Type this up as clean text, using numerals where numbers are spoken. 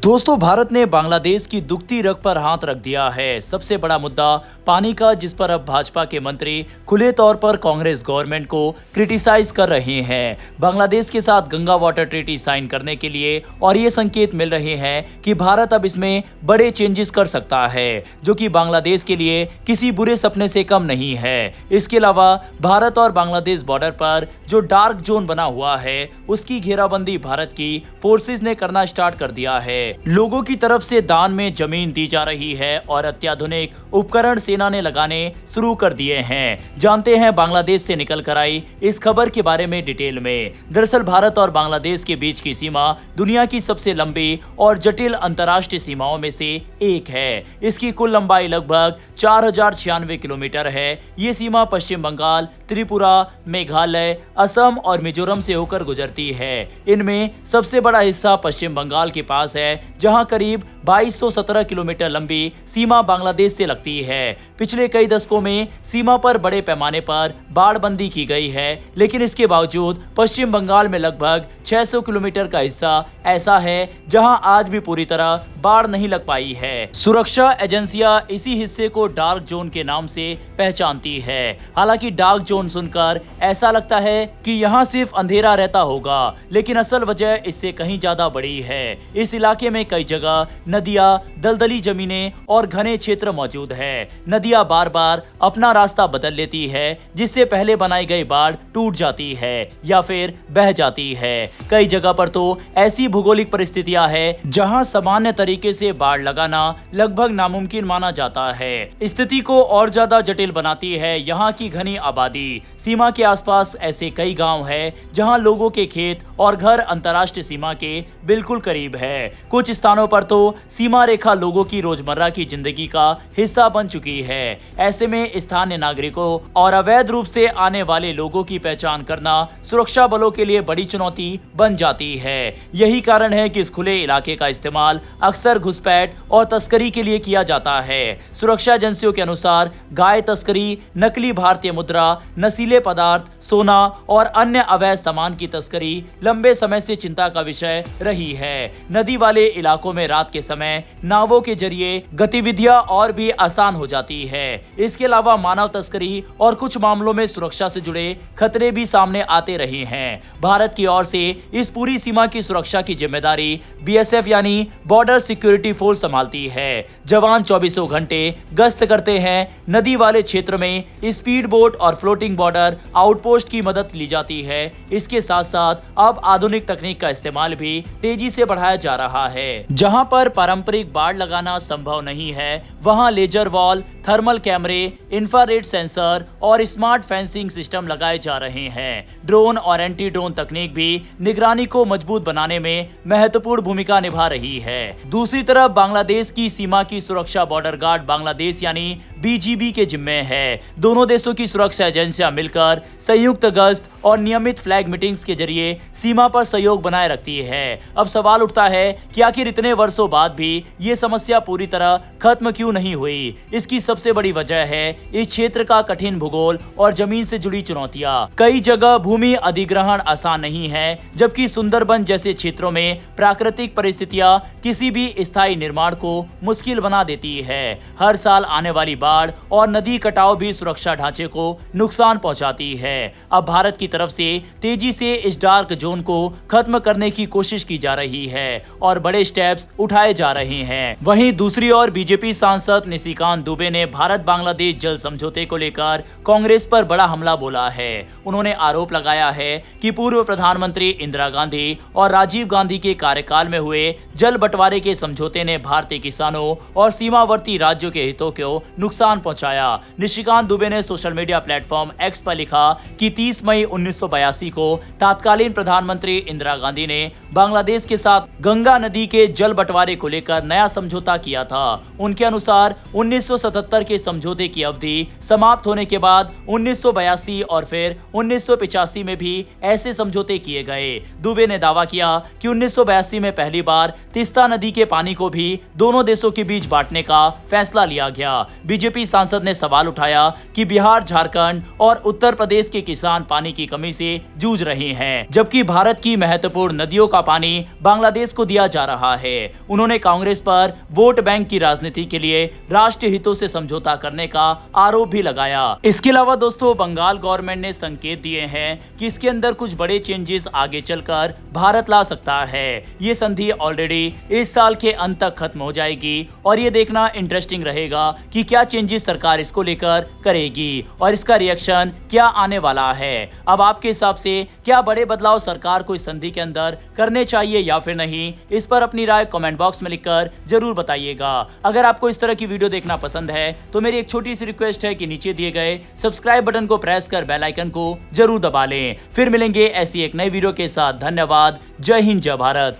दोस्तों, भारत ने बांग्लादेश की दुखती रग पर हाथ रख दिया है। सबसे बड़ा मुद्दा पानी का, जिस पर अब भाजपा के मंत्री खुले तौर पर कांग्रेस गवर्नमेंट को क्रिटिसाइज कर रहे हैं। बांग्लादेश के साथ गंगा वाटर ट्रीटी साइन करने के लिए और ये संकेत मिल रहे हैं कि भारत अब इसमें बड़े चेंजेस कर सकता है, जो कि बांग्लादेश के लिए किसी बुरे सपने से कम नहीं है। इसके अलावा भारत और बांग्लादेश बॉर्डर पर जो डार्क जोन बना हुआ है, उसकी घेराबंदी भारत की फोर्सेस ने करना स्टार्ट कर दिया है। लोगों की तरफ से दान में जमीन दी जा रही है और अत्याधुनिक उपकरण सेना ने लगाने शुरू कर दिए हैं। जानते हैं बांग्लादेश से निकल कर आई इस खबर के बारे में डिटेल में। दरअसल भारत और बांग्लादेश के बीच की सीमा दुनिया की सबसे लंबी और जटिल अंतर्राष्ट्रीय सीमाओं में से एक है। इसकी कुल लंबाई लगभग 4096 किलोमीटर है। ये सीमा पश्चिम बंगाल, त्रिपुरा, मेघालय, असम और मिजोरम से होकर गुजरती है। इनमें सबसे बड़ा हिस्सा पश्चिम बंगाल के पास है, जहां करीब 2217 किलोमीटर लंबी सीमा बांग्लादेश से लगती है। पिछले कई दशकों में सीमा पर बड़े पैमाने पर बाड़बंदी की गई है, लेकिन इसके बावजूद पश्चिम बंगाल में लगभग 600 किलोमीटर का हिस्सा ऐसा है जहां आज भी पूरी तरह बाढ़ नहीं लग पाई है। सुरक्षा एजेंसियां इसी हिस्से को डार्क जोन के नाम से पहचानती है। हालांकि डार्क जोन सुनकर ऐसा लगता है कि यहाँ सिर्फ अंधेरा रहता होगा, लेकिन असल वजह इससे कहीं ज्यादा बड़ी है। इस इलाके में कई जगह नदियां, दलदली जमीनें और घने क्षेत्र मौजूद है। नदियां बार बार अपना रास्ता बदल लेती है, जिससे पहले बनाई गई बाढ़ टूट जाती है या फिर बह जाती है। कई जगह पर तो ऐसी भौगोलिक परिस्थितियां हैं जहां सामान्य तरीके से बाढ़ लगाना लगभग नामुमकिन माना जाता है। स्थिति को और ज्यादा जटिल बनाती है यहाँ की घनी आबादी। सीमा के आसपास ऐसे कई गांव हैं जहां लोगों के खेत और घर अंतर्राष्ट्रीय सीमा के बिल्कुल करीब है। कुछ स्थानों पर तो सीमा रेखा लोगों की रोजमर्रा की जिंदगी का हिस्सा बन चुकी है। ऐसे में स्थानीय नागरिकों और अवैध रूप से आने वाले लोगों की पहचान करना सुरक्षा बलों के लिए बड़ी चुनौती बन जाती है। यही कारण है कि इस खुले इलाके का इस्तेमाल अक्सर घुसपैठ और तस्करी के लिए किया जाता है। सुरक्षा एजेंसियों के अनुसार गाय तस्करी, नकली भारतीय मुद्रा, नशीले पदार्थ, सोना और अन्य अवैध सामान की तस्करी लंबे समय से चिंता का विषय रही है। नदी वाले इलाकों में रात के समय नावों के जरिए गतिविधियां और भी आसान हो जाती है। इसके अलावा मानव तस्करी और कुछ मामलों में सुरक्षा से जुड़े खतरे भी सामने आते रहे हैं। भारत की ओर से इस पूरी सीमा की सुरक्षा की जिम्मेदारी बीएसएफ यानी बॉर्डर सिक्योरिटी फोर्स संभालती है। जवान 24 घंटे गश्त करते हैं। नदी वाले क्षेत्र में स्पीड बोट और फ्लोटिंग बॉर्डर आउटपोस्ट की मदद ली जाती है। इसके साथ साथ अब आधुनिक तकनीक का इस्तेमाल भी तेजी से बढ़ाया जा रहा है। जहां पर पारंपरिक बाड़ लगाना संभव नहीं है, वहां लेजर वॉल, थर्मल कैमरे, इंफ्रारेड सेंसर और स्मार्ट फेंसिंग सिस्टम लगाए जा रहे हैं। ड्रोन और एंटी ड्रोन तकनीक भी निगरानी को मजबूत बनाने में महत्वपूर्ण भूमिका निभा रही है। दूसरी तरफ बांग्लादेश की सीमा की सुरक्षा बॉर्डर गार्ड बांग्लादेश यानी बीजीबी के जिम्मे है। दोनों देशों की सुरक्षा एजेंसियां मिलकर संयुक्त गश्त और नियमित फ्लैग मीटिंग्स के जरिए सीमा पर सहयोग बनाए रखती है। अब सवाल उठता है कि आखिर इतने वर्षों बाद भी ये समस्या पूरी तरह खत्म क्यों नहीं हुई। इसकी सबसे बड़ी वजह है इस क्षेत्र का कठिन भूगोल और जमीन से जुड़ी चुनौतियां। कई जगह भूमि अधिग्रहण आसान नहीं है, जबकि सुंदरबन जैसे क्षेत्रों में प्राकृतिक परिस्थितियां किसी भी स्थायी निर्माण को मुश्किल बना देती है। हर साल आने वाली बाढ़ और नदी कटाव भी सुरक्षा ढांचे को नुकसान पहुंचाती है। अब भारत की तरफ से तेजी से इस डार्क जोन को खत्म करने की कोशिश की जा रही है और बड़े स्टेप्स उठाए जा रहे हैं। वहीं दूसरी ओर बीजेपी सांसद निशिकांत दुबे ने भारत बांग्लादेश जल समझौते को लेकर कांग्रेस पर बड़ा हमला बोला है। उन्होंने आरोप लगाया है कि पूर्व प्रधानमंत्री इंदिरा गांधी और राजीव गांधी के कार्यकाल में हुए जल बंटवारे के समझौते ने भारतीय किसानों और सीमावर्ती राज्यों के हितों को नुकसान पहुंचाया। निशिकांत दुबे ने सोशल मीडिया प्लेटफॉर्म एक्स पर लिखा कि 30 मई 1982 को तत्कालीन प्रधानमंत्री इंदिरा गांधी ने बांग्लादेश के साथ गंगा नदी के जल बंटवारे को लेकर नया समझौता किया था। उनके अनुसार 1977 के समझौते की अवधि समाप्त होने के बाद 1982 और फिर 1985 में भी ऐसे समझौते किए गए। दुबे ने दावा किया कि 1982 में पहली बार तीस्ता नदी के पानी को भी दोनों देशों के बीच बांटने का फैसला लिया गया। बीजेपी सांसद ने सवाल उठाया कि बिहार, झारखंड और उत्तर प्रदेश के किसान पानी की कमी से जूझ रहे हैं, जबकि भारत की महत्वपूर्ण नदियों का पानी बांग्लादेश को दिया जा रहा रहा है। उन्होंने कांग्रेस पर वोट बैंक की राजनीति के लिए राष्ट्रीय हितों से समझौता करने का आरोप भी लगाया। इसके अलावा दोस्तों बंगाल गवर्नमेंट ने संकेत दिए हैं कि इसके अंदर कुछ बड़े चेंजेस आगे चलकर भारत ला सकता है। ये संधि ऑलरेडी इस साल के अंत तक खत्म हो जाएगी और ये देखना इंटरेस्टिंग रहेगा कि क्या चेंजेस सरकार इसको लेकर करेगी और इसका रिएक्शन क्या आने वाला है। अब आपके हिसाब से क्या बड़े बदलाव सरकार को इस संधि के अंदर करने चाहिए या फिर नहीं, इस पर अपनी राय कमेंट बॉक्स में लिखकर जरूर बताइएगा। अगर आपको इस तरह की वीडियो देखना पसंद है तो मेरी एक छोटी सी रिक्वेस्ट है कि नीचे दिए गए सब्सक्राइब बटन को प्रेस कर बेल आइकन को जरूर दबा लें। फिर मिलेंगे ऐसी एक नई वीडियो के साथ। धन्यवाद। जय हिंद, जय भारत।